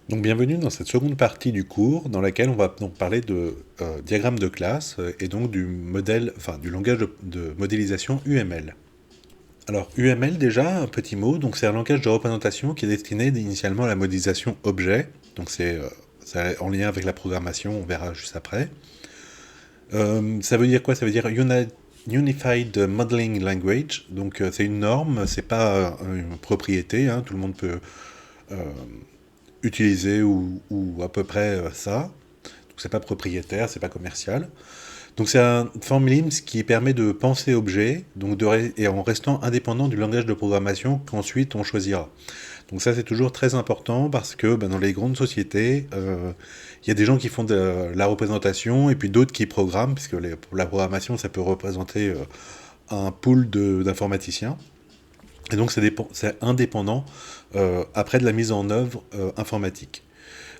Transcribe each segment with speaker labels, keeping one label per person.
Speaker 1: Donc bienvenue dans cette seconde partie du cours dans laquelle on va donc parler de diagramme de classe et donc du modèle, enfin du langage de modélisation UML. Alors UML déjà, un petit mot, donc c'est un langage de représentation qui est destiné initialement à la modélisation objet, donc c'est en lien avec la programmation, on verra juste après. Ça veut dire quoi? Ça veut dire Unified Modeling Language, donc c'est une norme, c'est pas une propriété, hein, tout le monde peut euh, utiliser ou à peu près ça. Donc c'est pas propriétaire, c'est pas commercial. Donc c'est un forme Lims qui permet de penser objet, donc et en restant indépendant du langage de programmation qu'ensuite on choisira. Donc ça c'est toujours très important parce que dans les grandes sociétés, il y a des gens qui font de la représentation et puis d'autres qui programment, puisque pour la programmation ça peut représenter un pool d'informaticiens. Et donc c'est indépendant après de la mise en œuvre informatique.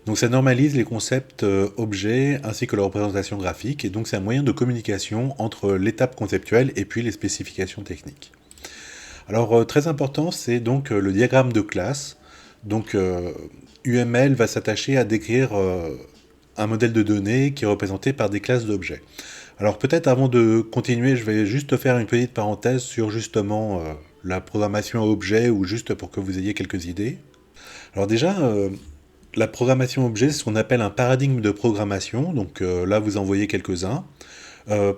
Speaker 1: Donc ça normalise les concepts objets ainsi que leur représentation graphique, et donc c'est un moyen de communication entre l'étape conceptuelle et puis les spécifications techniques. Alors très important, c'est donc le diagramme de classe. Donc UML va s'attacher à décrire un modèle de données qui est représenté par des classes d'objets. Alors peut-être avant de continuer, je vais juste faire une petite parenthèse sur justement la programmation à objet, ou juste pour que vous ayez quelques idées. Alors déjà, la programmation objet, c'est ce qu'on appelle un paradigme de programmation. Donc là, vous en voyez quelques-uns.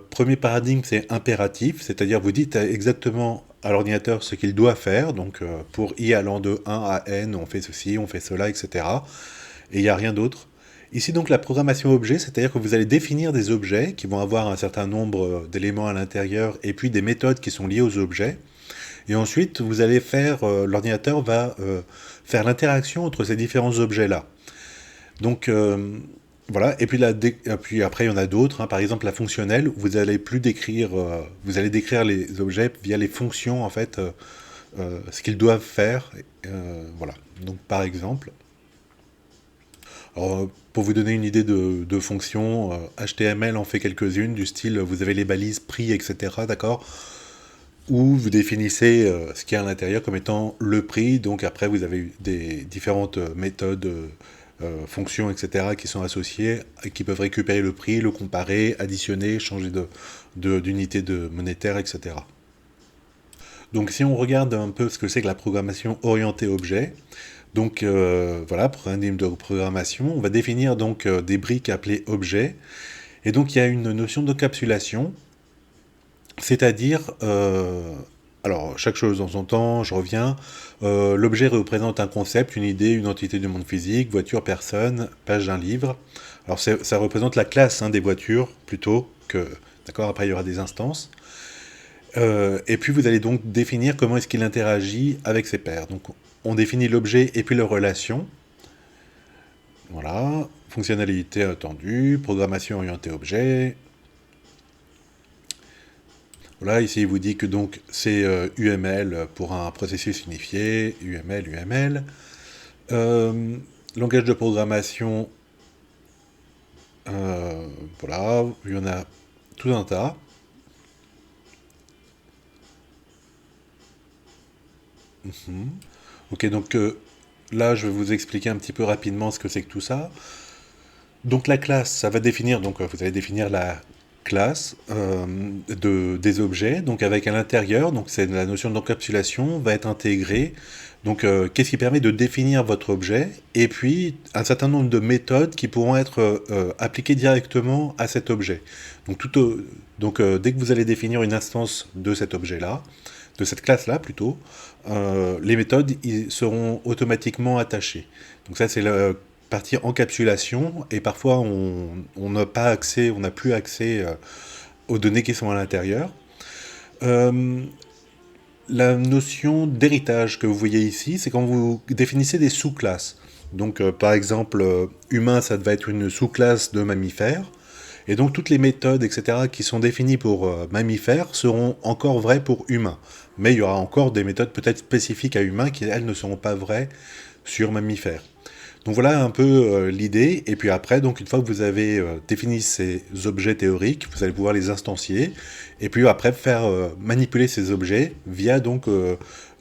Speaker 1: Premier paradigme, c'est impératif, c'est-à-dire vous dites exactement à l'ordinateur ce qu'il doit faire. Donc pour i allant de 1 à n, on fait ceci, on fait cela, etc. Et il n'y a rien d'autre. Ici donc la programmation objet, c'est-à-dire que vous allez définir des objets qui vont avoir un certain nombre d'éléments à l'intérieur et puis des méthodes qui sont liées aux objets. Et ensuite, vous allez faire, l'ordinateur va faire l'interaction entre ces différents objets-là. Donc voilà, et puis après il y en a d'autres, hein. Par exemple la fonctionnelle, vous allez plus décrire, vous allez décrire les objets via les fonctions en fait, ce qu'ils doivent faire. Voilà. Donc par exemple, alors, pour vous donner une idée de fonctions, HTML en fait quelques-unes du style, vous avez les balises prix, etc. D'accord, où vous définissez ce qu'il y a à l'intérieur comme étant le prix. Donc après, vous avez des différentes méthodes, fonctions, etc., qui sont associées, et qui peuvent récupérer le prix, le comparer, additionner, changer d'unité de monétaire, etc. Donc si on regarde un peu ce que c'est que la programmation orientée objet, donc voilà, pour un de programmation, on va définir donc des briques appelées objets. Et donc il y a une notion d'encapsulation. C'est-à-dire, alors chaque chose dans son temps, je reviens, l'objet représente un concept, une idée, une entité du monde physique, voiture, personne, page d'un livre. Alors ça représente la classe, hein, des voitures plutôt que, d'accord, après il y aura des instances. Et puis vous allez donc définir comment est-ce qu'il interagit avec ses pairs. Donc on définit l'objet et puis leur relation. Voilà, fonctionnalité attendue, programmation orientée objet. Voilà, ici il vous dit que donc c'est UML pour un processus unifié, UML, UML. Langage de programmation, voilà, il y en a tout un tas. Mhm. Ok, donc là je vais vous expliquer un petit peu rapidement ce que c'est que tout ça. Donc la classe, ça va définir, donc vous allez définir la classe des objets, donc avec à l'intérieur, donc c'est la notion d'encapsulation, va être intégrée. Donc qu'est-ce qui permet de définir votre objet, et puis un certain nombre de méthodes qui pourront être appliquées directement à cet objet. Donc, dès que vous allez définir une instance de cet objet-là, de cette classe-là plutôt, les méthodes seront automatiquement attachées. Donc ça c'est la partie encapsulation, et parfois on n'a pas accès, on n'a plus accès aux données qui sont à l'intérieur. Euh, la notion d'héritage que vous voyez ici, c'est quand vous définissez des sous-classes. Donc par exemple, humain, ça va être une sous-classe de mammifère. Et donc toutes les méthodes, etc., qui sont définies pour mammifères seront encore vraies pour humains. Mais il y aura encore des méthodes peut-être spécifiques à humains qui, elles, ne seront pas vraies sur mammifères. Donc voilà un peu l'idée. Et puis après, donc une fois que vous avez défini ces objets théoriques, vous allez pouvoir les instancier. Et puis après, faire manipuler ces objets via donc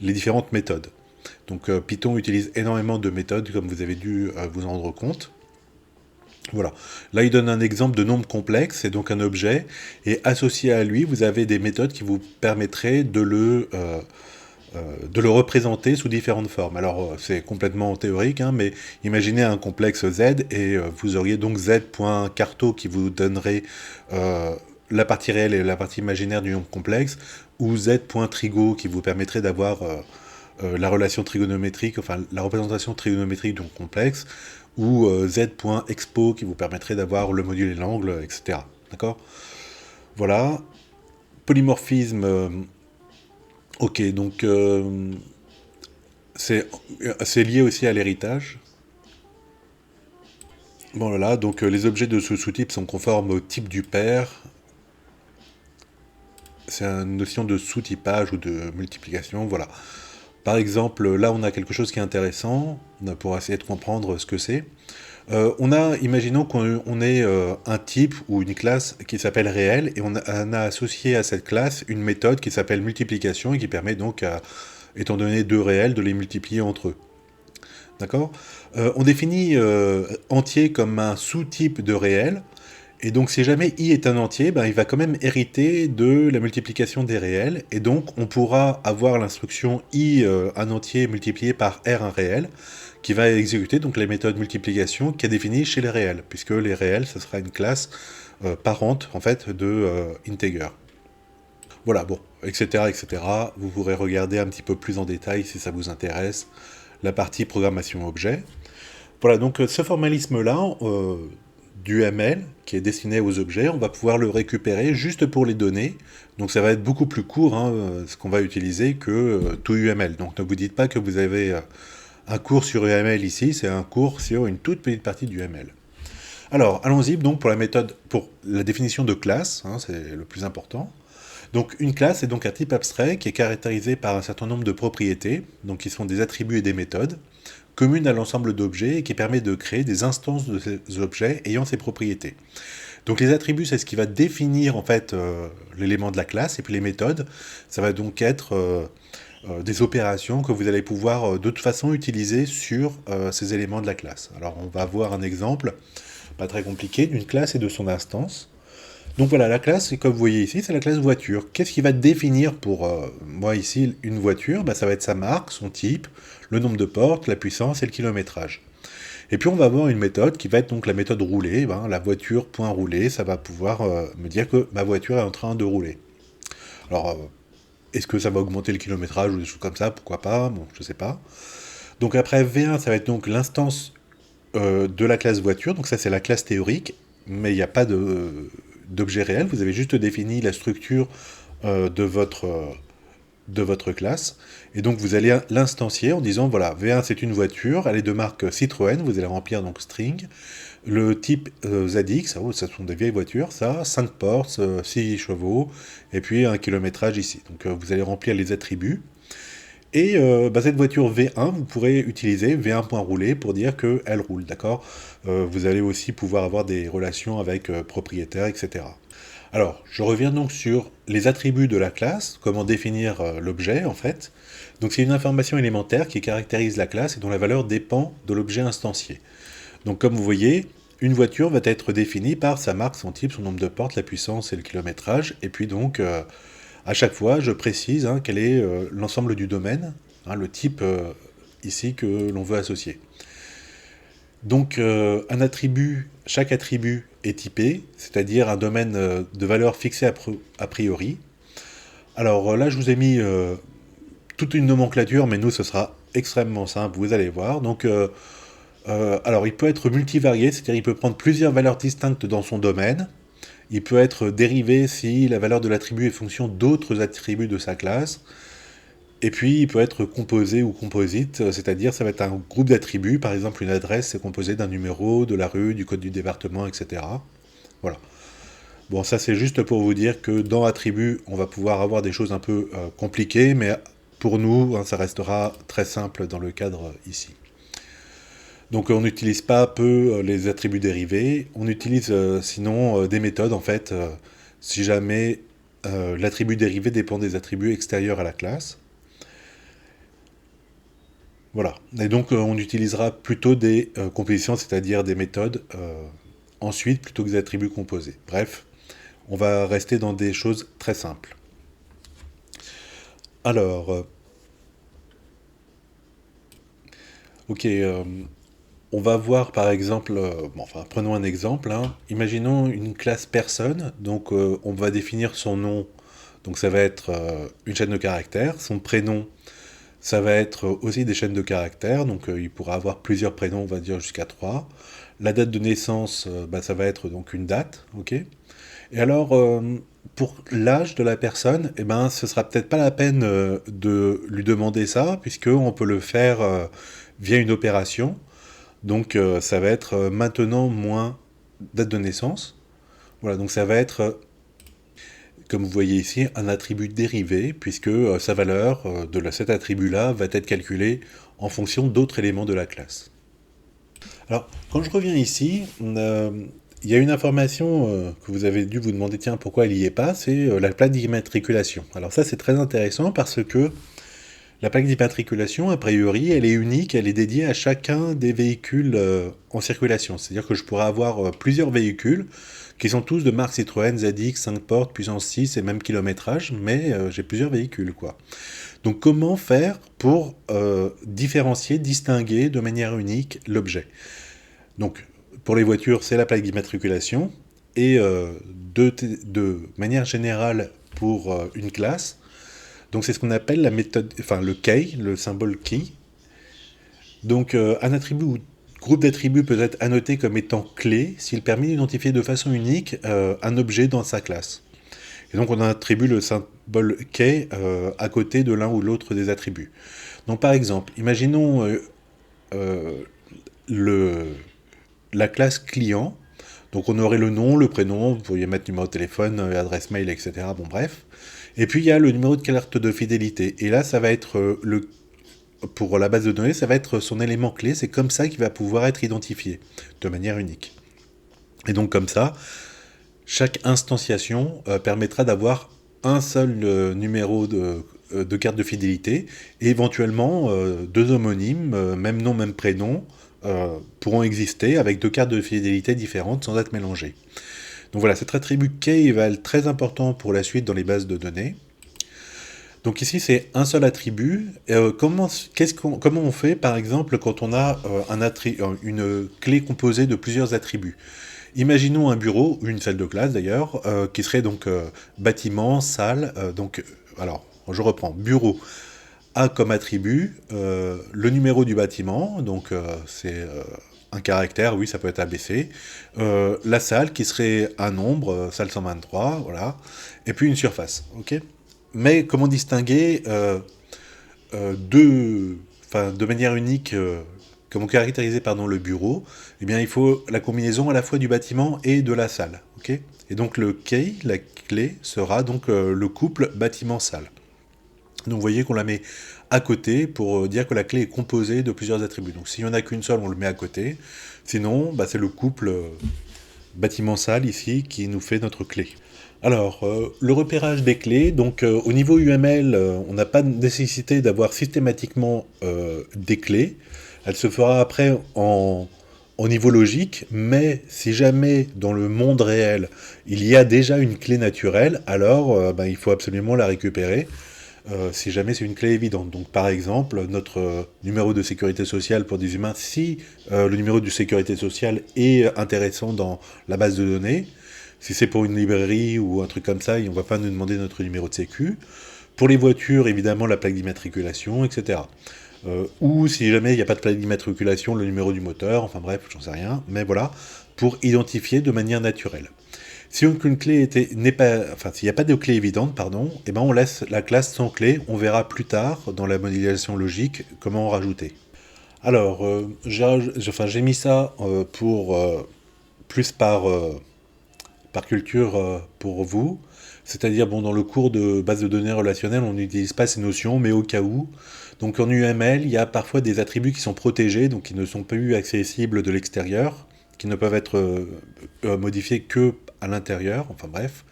Speaker 1: les différentes méthodes. Donc Python utilise énormément de méthodes, comme vous avez dû vous en rendre compte. Voilà. Là, il donne un exemple de nombre complexe, c'est donc un objet, et associé à lui, vous avez des méthodes qui vous permettraient de le représenter sous différentes formes. Alors, c'est complètement théorique, hein, mais imaginez un complexe Z, et vous auriez donc Z.carto qui vous donnerait la partie réelle et la partie imaginaire du nombre complexe, ou Z.trigo qui vous permettrait d'avoir la relation trigonométrique, enfin la représentation trigonométrique du nombre complexe, ou Z.expo qui vous permettrait d'avoir le module et l'angle, etc. D'accord. Voilà. Polymorphisme, ok, donc c'est lié aussi à l'héritage. Bon, voilà, donc les objets de ce sous-type sont conformes au type du père. C'est une notion de sous-typage ou de multiplication, voilà. Par exemple, là, on a quelque chose qui est intéressant, pour essayer de comprendre ce que c'est. Imaginons qu'on ait un type ou une classe qui s'appelle réel, et on a associé à cette classe une méthode qui s'appelle multiplication, et qui permet donc, étant donné deux réels, de les multiplier entre eux. D'accord. On définit entier comme un sous-type de réel, et donc si jamais i est un entier, ben, il va quand même hériter de la multiplication des réels, et donc on pourra avoir l'instruction i un entier multiplié par r un réel, qui va exécuter donc les méthodes multiplication qui est définie chez les réels, puisque les réels, ce sera une classe parente en fait de integer. Voilà, bon, etc., etc. Vous pourrez regarder un petit peu plus en détail si ça vous intéresse la partie programmation objet. Voilà, donc ce formalisme-là, du ML, qui est destiné aux objets, on va pouvoir le récupérer juste pour les données. Donc ça va être beaucoup plus court, hein, ce qu'on va utiliser, que tout UML. Donc ne vous dites pas que vous avez un cours sur UML ici, c'est un cours sur une toute petite partie du ML. Alors, allons-y donc pour la méthode, pour la définition de classe, hein, c'est le plus important. Donc une classe est donc un type abstrait qui est caractérisé par un certain nombre de propriétés, donc qui sont des attributs et des méthodes, communes à l'ensemble d'objets et qui permet de créer des instances de ces objets ayant ces propriétés. Donc les attributs, c'est ce qui va définir en fait l'élément de la classe, et puis les méthodes, ça va donc être des opérations que vous allez pouvoir de toute façon utiliser sur ces éléments de la classe. Alors on va voir un exemple, pas très compliqué, d'une classe et de son instance. Donc voilà, la classe, comme vous voyez ici, c'est la classe voiture. Qu'est-ce qui va définir pour moi ici une voiture? Ça va être sa marque, son type, le nombre de portes, la puissance et le kilométrage. Et puis on va avoir une méthode qui va être donc la méthode roulée, la voiture.rouler, ça va pouvoir me dire que ma voiture est en train de rouler. Alors, est-ce que ça va augmenter le kilométrage ou des choses comme ça? Pourquoi pas? Bon, je sais pas. Donc après V1, ça va être donc l'instance de la classe voiture, donc ça c'est la classe théorique, mais il n'y a pas d'objet réel, vous avez juste défini la structure de votre classe, et donc vous allez l'instancier en disant voilà, V1 c'est une voiture, elle est de marque Citroën, vous allez remplir donc string, le type ZX, ça sont des vieilles voitures, ça, 5 portes, 6 chevaux, et puis un kilométrage ici. Donc vous allez remplir les attributs, et cette voiture V1, vous pourrez utiliser V1.rouler pour dire qu'elle roule, d'accord. Vous allez aussi pouvoir avoir des relations avec propriétaires, etc. Alors, je reviens donc sur les attributs de la classe, comment définir l'objet en fait. Donc c'est une information élémentaire qui caractérise la classe et dont la valeur dépend de l'objet instancié. Donc comme vous voyez, une voiture va être définie par sa marque, son type, son nombre de portes, la puissance et le kilométrage, et puis donc à chaque fois je précise quel est l'ensemble du domaine, le type ici que l'on veut associer. Donc un attribut, chaque attribut est typé, c'est-à-dire un domaine de valeur fixée a priori. Alors là je vous ai mis toute une nomenclature, mais nous ce sera extrêmement simple, vous allez voir. Donc alors il peut être multivarié, c'est-à-dire il peut prendre plusieurs valeurs distinctes dans son domaine. Il peut être dérivé si la valeur de l'attribut est fonction d'autres attributs de sa classe. Et puis, il peut être composé ou composite, c'est-à-dire ça va être un groupe d'attributs, par exemple une adresse c'est composé d'un numéro, de la rue, du code du département, etc. Voilà. Bon, ça c'est juste pour vous dire que dans attributs, on va pouvoir avoir des choses un peu compliquées, mais pour nous, ça restera très simple dans le cadre ici. Donc on n'utilise pas peu les attributs dérivés, on utilise sinon des méthodes en fait, si jamais l'attribut dérivé dépend des attributs extérieurs à la classe. Voilà. Et donc, on utilisera plutôt des compositions, c'est-à-dire des méthodes ensuite, plutôt que des attributs composés. Bref, on va rester dans des choses très simples. Alors, ok, on va voir par exemple, prenons un exemple, hein. Imaginons une classe personne, donc on va définir son nom, donc ça va être une chaîne de caractères, son prénom, ça va être aussi des chaînes de caractères, donc il pourra avoir plusieurs prénoms, on va dire jusqu'à 3. La date de naissance, ça va être donc une date, ok. Et alors, pour l'âge de la personne, eh ben, ce sera peut-être pas la peine de lui demander ça, puisqu'on peut le faire via une opération. Donc, ça va être maintenant moins date de naissance. Voilà, donc ça va être, comme vous voyez ici, un attribut dérivé, puisque sa valeur cet attribut-là va être calculée en fonction d'autres éléments de la classe. Alors, quand je reviens ici, il y a une information que vous avez dû vous demander, tiens, pourquoi elle n'y est pas, c'est la plaque d'immatriculation. Alors ça, c'est très intéressant parce que la plaque d'immatriculation, a priori, elle est unique, elle est dédiée à chacun des véhicules en circulation. C'est-à-dire que je pourrais avoir plusieurs véhicules qui sont tous de marque Citroën, ZX, 5 portes, puissance 6 et même kilométrage, mais j'ai plusieurs véhicules, quoi. Donc comment faire pour différencier, distinguer de manière unique l'objet? Donc pour les voitures, c'est la plaque d'immatriculation, et de manière générale pour une classe, donc c'est ce qu'on appelle la méthode, enfin le key, le symbole key. Donc un attribut ou groupe d'attributs peut être annoté comme étant clé s'il permet d'identifier de façon unique un objet dans sa classe. Et donc on attribue le symbole key à côté de l'un ou l'autre des attributs. Donc par exemple, imaginons euh, le, la classe client. Donc on aurait le nom, le prénom, vous pourriez mettre numéro de téléphone, adresse mail, etc. Bon bref. Et puis il y a le numéro de carte de fidélité. Et là, ça va être pour la base de données, ça va être son élément clé. C'est comme ça qu'il va pouvoir être identifié de manière unique. Et donc comme ça, chaque instanciation permettra d'avoir un seul numéro de carte de fidélité et éventuellement deux homonymes, même nom, même prénom, pourront exister avec deux cartes de fidélité différentes sans être mélangées. Donc voilà, cet attribut key va être très important pour la suite dans les bases de données. Donc ici, c'est un seul attribut. Comment on fait, par exemple, quand on a une clé composée de plusieurs attributs? Imaginons un bureau, une salle de classe d'ailleurs, qui serait donc bâtiment, salle. Alors, je reprends. Bureau a comme attribut le numéro du bâtiment, donc c'est un caractère, oui, ça peut être ABC. La salle qui serait un nombre, salle 123, voilà. Et puis une surface, ok. Mais comment distinguer de manière unique, comment caractériser pardon, le bureau? Eh bien, il faut la combinaison à la fois du bâtiment et de la salle, ok. Et donc le key, la clé, sera donc le couple bâtiment-salle. Donc vous voyez qu'on la met à côté pour dire que la clé est composée de plusieurs attributs. Donc s'il n'y en a qu'une seule, on le met à côté. Sinon, c'est le couple bâtiment-salle ici qui nous fait notre clé. Alors, le repérage des clés, donc au niveau UML, on n'a pas de nécessité d'avoir systématiquement des clés. Elle se fera après en niveau logique, mais si jamais dans le monde réel, il y a déjà une clé naturelle, alors il faut absolument la récupérer. Si jamais c'est une clé évidente. Donc par exemple, notre numéro de sécurité sociale pour des humains, si le numéro de sécurité sociale est intéressant dans la base de données, si c'est pour une librairie ou un truc comme ça, on ne va pas nous demander notre numéro de sécu. Pour les voitures, évidemment, la plaque d'immatriculation, etc. Ou si jamais il n'y a pas de plaque d'immatriculation, le numéro du moteur, enfin bref, j'en sais rien, mais voilà, pour identifier de manière naturelle. Si une clé n'est pas, enfin s'il n'y a pas de clé évidente, pardon, eh ben on laisse la classe sans clé. On verra plus tard dans la modélisation logique comment en rajouter. Alors, j'ai mis ça pour plus par culture pour vous. C'est-à-dire, bon, dans le cours de base de données relationnelle, on n'utilise pas ces notions, mais au cas où. Donc en UML, il y a parfois des attributs qui sont protégés, donc qui ne sont plus accessibles de l'extérieur, qui ne peuvent être modifiés que à l'intérieur, enfin bref.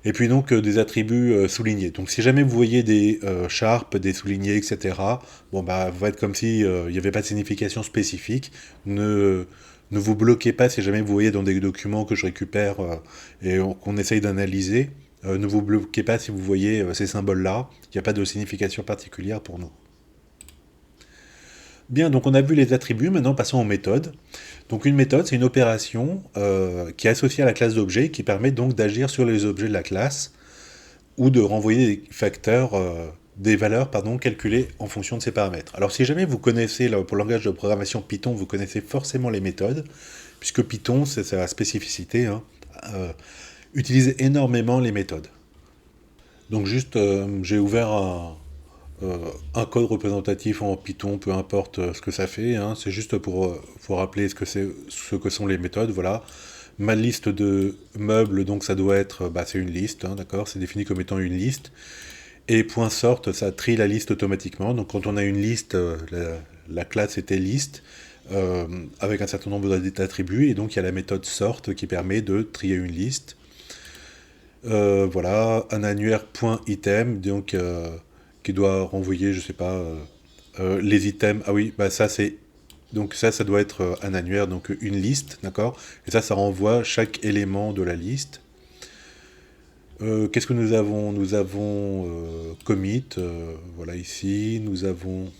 Speaker 1: Et puis donc des attributs soulignés. Donc si jamais vous voyez des sharp, des soulignés, etc., bon bah va être comme si il n'y avait pas de signification spécifique. Ne vous bloquez pas si jamais vous voyez dans des documents que je récupère qu'on essaye d'analyser. Ne vous bloquez pas si vous voyez ces symboles-là. Il n'y a pas de signification particulière pour nous. Bien, donc on a vu les attributs, maintenant passons aux méthodes. Donc une méthode, c'est une opération qui est associée à la classe d'objet, qui permet donc d'agir sur les objets de la classe, ou de renvoyer des facteurs, des valeurs, pardon, calculées en fonction de ces paramètres. Alors si jamais vous connaissez, là, pour le langage de programmation Python, vous connaissez forcément les méthodes, puisque Python, c'est sa spécificité, hein, utilise énormément les méthodes. Donc juste, j'ai ouvert un code représentatif en Python, peu importe ce que ça fait, hein, c'est juste pour rappeler ce que sont les méthodes, voilà. Ma liste de meubles, donc ça doit être, bah, c'est une liste, hein, d'accord, c'est défini comme étant une liste. Et .sort, ça trie la liste automatiquement. Donc quand on a une liste, la classe était liste, avec un certain nombre d'attributs, et donc il y a la méthode sort qui permet de trier une liste. Voilà, un annuaire.item, donc qui doit renvoyer, je sais pas, les items. Ah oui, bah ça c'est donc ça doit être un annuaire, donc une liste, d'accord. Et ça renvoie chaque élément de la liste. Qu'est-ce que nous avons? Nous avons commit, voilà ici. Nous avons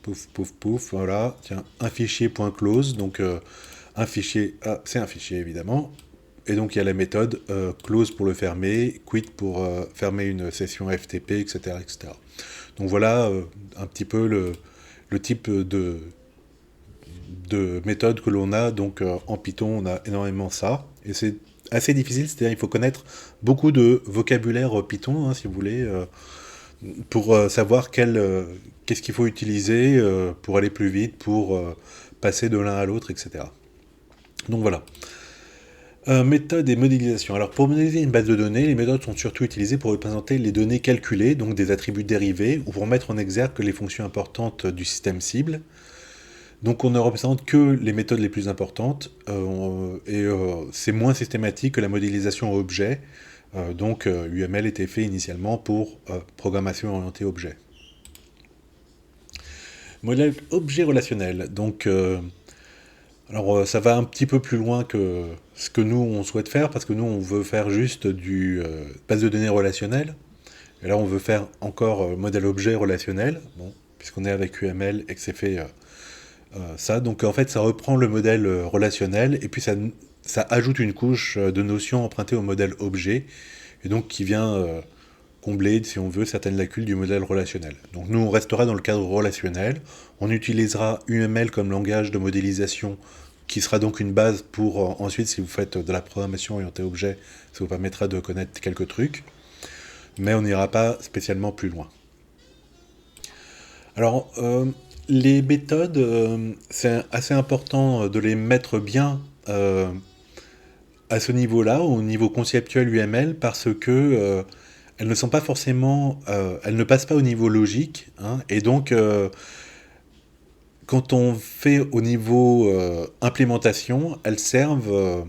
Speaker 1: pouf pouf pouf, voilà. Tiens, un fichier .close, donc un fichier. Ah, c'est un fichier évidemment. Et donc il y a la méthode close pour le fermer, quit pour fermer une session FTP, etc., etc. Donc voilà un petit peu le type de méthode que l'on a. Donc en Python, on a énormément ça. Et c'est assez difficile, c'est-à-dire il faut connaître beaucoup de vocabulaire Python, hein, si vous voulez, pour savoir qu'est-ce qu'il faut utiliser pour aller plus vite, pour passer de l'un à l'autre, etc. Donc voilà. Méthode et modélisation. Alors pour modéliser une base de données, les méthodes sont surtout utilisées pour représenter les données calculées, donc des attributs dérivés, ou pour mettre en exergue les fonctions importantes du système cible. Donc on ne représente que les méthodes les plus importantes, et c'est moins systématique que la modélisation objet. Donc UML était fait initialement pour programmation orientée objet. Modèle objet relationnel. Donc alors ça va un petit peu plus loin que ce que nous on souhaite faire, parce que nous on veut faire juste du base de données relationnelle. Et là on veut faire encore modèle objet relationnel, bon, puisqu'on est avec UML et que c'est fait ça. Donc en fait ça reprend le modèle relationnel, et puis ça ajoute une couche de notions empruntées au modèle objet, et donc qui vient combler, si on veut, certaines lacunes du modèle relationnel. Donc nous on restera dans le cadre relationnel, on utilisera UML comme langage de modélisation, qui sera donc une base pour ensuite, si vous faites de la programmation orientée objet, ça vous permettra de connaître quelques trucs, mais on n'ira pas spécialement plus loin. Alors, les méthodes, c'est assez important de les mettre bien à ce niveau-là, au niveau conceptuel UML, parce que elles ne sont pas forcément, elles ne passent pas au niveau logique, hein, et donc quand on fait au niveau implémentation, elles servent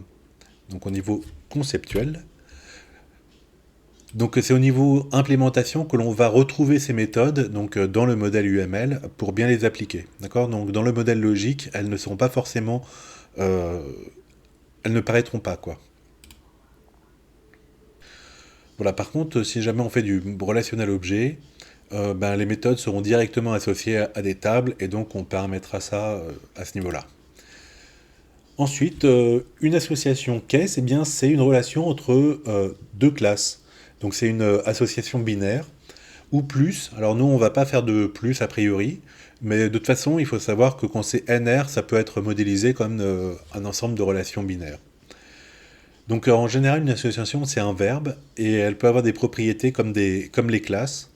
Speaker 1: donc au niveau conceptuel. Donc c'est au niveau implémentation que l'on va retrouver ces méthodes, donc dans le modèle UML, pour bien les appliquer. D'accord? Donc dans le modèle logique, elles ne seront pas forcément, elles ne paraîtront pas, quoi. Voilà. Par contre, si jamais on fait du relationnel objet, ben, les méthodes seront directement associées à des tables, et donc on paramétrera ça à ce niveau-là. Ensuite, une association case, eh bien, c'est une relation entre deux classes. Donc c'est une association binaire, ou plus. Alors nous, on va pas faire de plus a priori, mais de toute façon, il faut savoir que quand c'est NR, ça peut être modélisé comme un ensemble de relations binaires. Donc en général, une association, c'est un verbe, et elle peut avoir des propriétés comme les classes.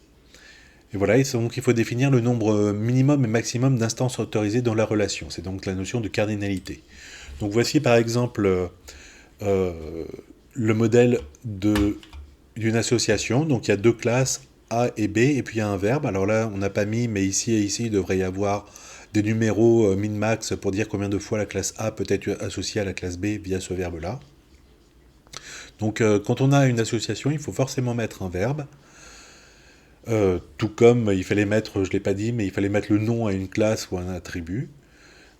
Speaker 1: Et voilà, et donc il faut définir le nombre minimum et maximum d'instances autorisées dans la relation. C'est donc la notion de cardinalité. Donc voici par exemple le modèle d'une association. Donc il y a deux classes, A et B, et puis il y a un verbe. Alors là, on n'a pas mis, mais ici et ici, il devrait y avoir des numéros min-max pour dire combien de fois la classe A peut être associée à la classe B via ce verbe-là. Donc quand on a une association, il faut forcément mettre un verbe. Tout comme il fallait mettre, je ne l'ai pas dit, mais il fallait mettre le nom à une classe ou à un attribut.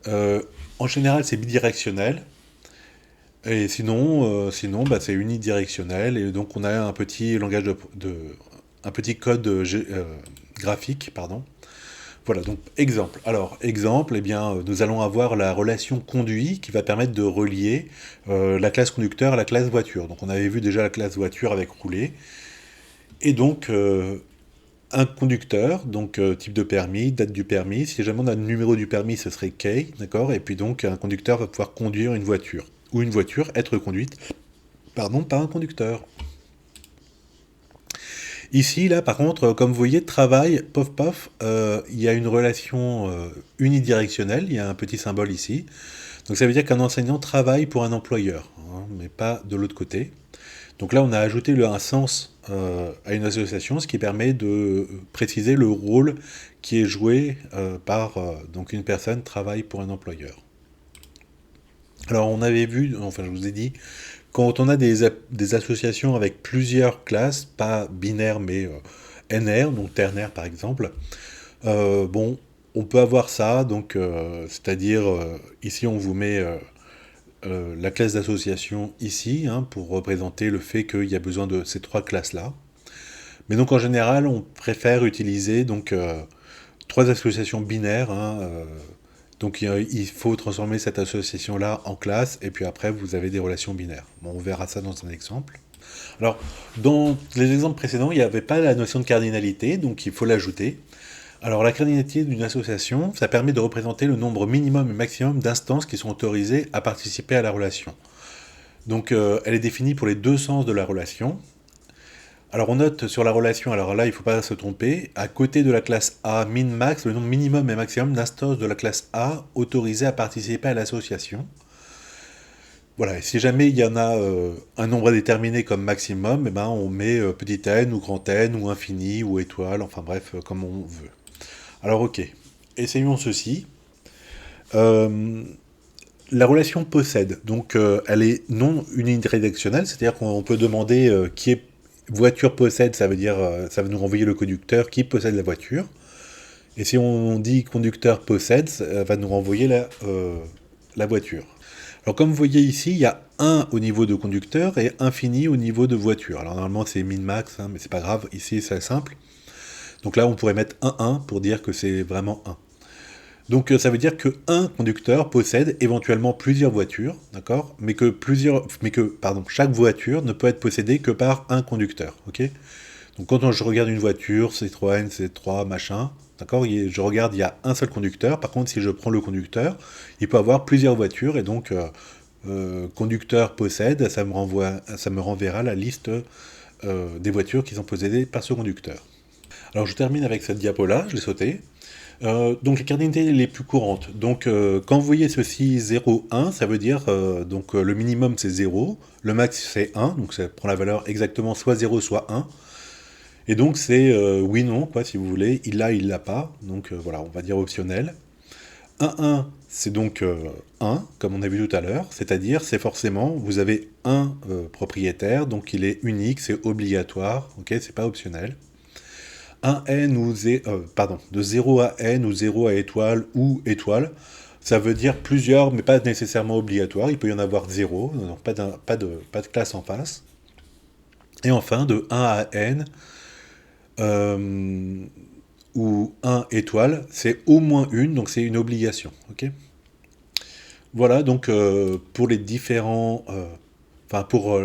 Speaker 1: En général, c'est bidirectionnel. Et sinon bah, c'est unidirectionnel. Et donc on a un petit langage un petit code graphique, pardon. Voilà, donc exemple. Alors, exemple, eh bien, nous allons avoir la relation conduit qui va permettre de relier la classe conducteur à la classe voiture. Donc on avait vu déjà la classe voiture avec roulé. Et donc, un conducteur, donc type de permis, date du permis. Si jamais on a le numéro du permis, ce serait K, d'accord. Et puis donc, un conducteur va pouvoir conduire une voiture. Ou une voiture être conduite, pardon, par un conducteur. Ici, là, par contre, comme vous voyez, travail, pof, pof, il y a une relation unidirectionnelle, il y a un petit symbole ici. Donc ça veut dire qu'un enseignant travaille pour un employeur, hein, mais pas de l'autre côté. Donc là, on a ajouté un sens à une association, ce qui permet de préciser le rôle qui est joué par donc une personne travaille pour un employeur. Alors on avait vu, enfin je vous ai dit, quand on a des associations avec plusieurs classes, pas binaires mais NR, donc ternaire par exemple, bon, on peut avoir ça, donc c'est-à-dire ici on vous met la classe d'association ici, hein, pour représenter le fait qu'il y a besoin de ces trois classes-là. Mais donc en général, on préfère utiliser donc trois associations binaires, hein, donc il faut transformer cette association-là en classe, et puis après vous avez des relations binaires. Bon, on verra ça dans un exemple. Alors, dans les exemples précédents, il n'y avait pas la notion de cardinalité, donc il faut l'ajouter. Alors, la cardinalité d'une association, ça permet de représenter le nombre minimum et maximum d'instances qui sont autorisées à participer à la relation. Donc, elle est définie pour les deux sens de la relation. Alors, on note sur la relation, alors là, il ne faut pas se tromper, à côté de la classe A min-max, le nombre minimum et maximum d'instances de la classe A autorisées à participer à l'association. Voilà, et si jamais il y en a un nombre déterminé comme maximum, eh ben, on met petit n ou grand n ou infini ou étoile, enfin bref, comme on veut. Alors ok, essayons ceci. Euh, la relation possède, donc elle est non unidirectionnelle, c'est-à-dire qu'on peut demander qui est voiture possède, ça veut dire ça va nous renvoyer le conducteur qui possède la voiture. Et si on dit conducteur possède, ça va nous renvoyer la voiture. Alors comme vous voyez ici, il y a 1 au niveau de conducteur et infini au niveau de voiture. Alors normalement c'est min-max, hein, mais c'est pas grave, ici c'est simple. Donc là on pourrait mettre 1 pour dire que c'est vraiment 1. Donc ça veut dire que un conducteur possède éventuellement plusieurs voitures, d'accord, pardon, chaque voiture ne peut être possédée que par un conducteur, ok. Donc quand je regarde une voiture, Citroën, C3, machin, d'accord, je regarde, il y a un seul conducteur. Par contre, si je prends le conducteur, il peut avoir plusieurs voitures, et donc conducteur possède, ça me renverra la liste des voitures qui sont possédées par ce conducteur. Alors je termine avec cette diapo-là, je l'ai sautée. Donc les cardinalités les plus courantes. Donc quand vous voyez ceci 0, 1, ça veut dire donc le minimum c'est 0, le max c'est 1, donc ça prend la valeur exactement soit 0 soit 1. Et donc c'est oui, non, quoi, si vous voulez, il l'a pas, donc voilà, on va dire optionnel. 1, c'est donc 1, comme on a vu tout à l'heure, c'est-à-dire, c'est forcément, vous avez un propriétaire, donc il est unique, c'est obligatoire, ok, c'est pas optionnel. 1 n ou de 0 à n ou 0 à étoile ou étoile, ça veut dire plusieurs, mais pas nécessairement obligatoire, il peut y en avoir 0, donc pas de classe en face. Et enfin, de 1 à n, ou 1 étoile, c'est au moins une, donc c'est une obligation. Ok. Voilà, donc pour les différents... pour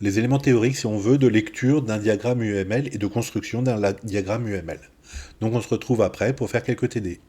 Speaker 1: les éléments théoriques, si on veut, de lecture d'un diagramme UML et de construction d'un diagramme UML. Donc on se retrouve après pour faire quelques TD.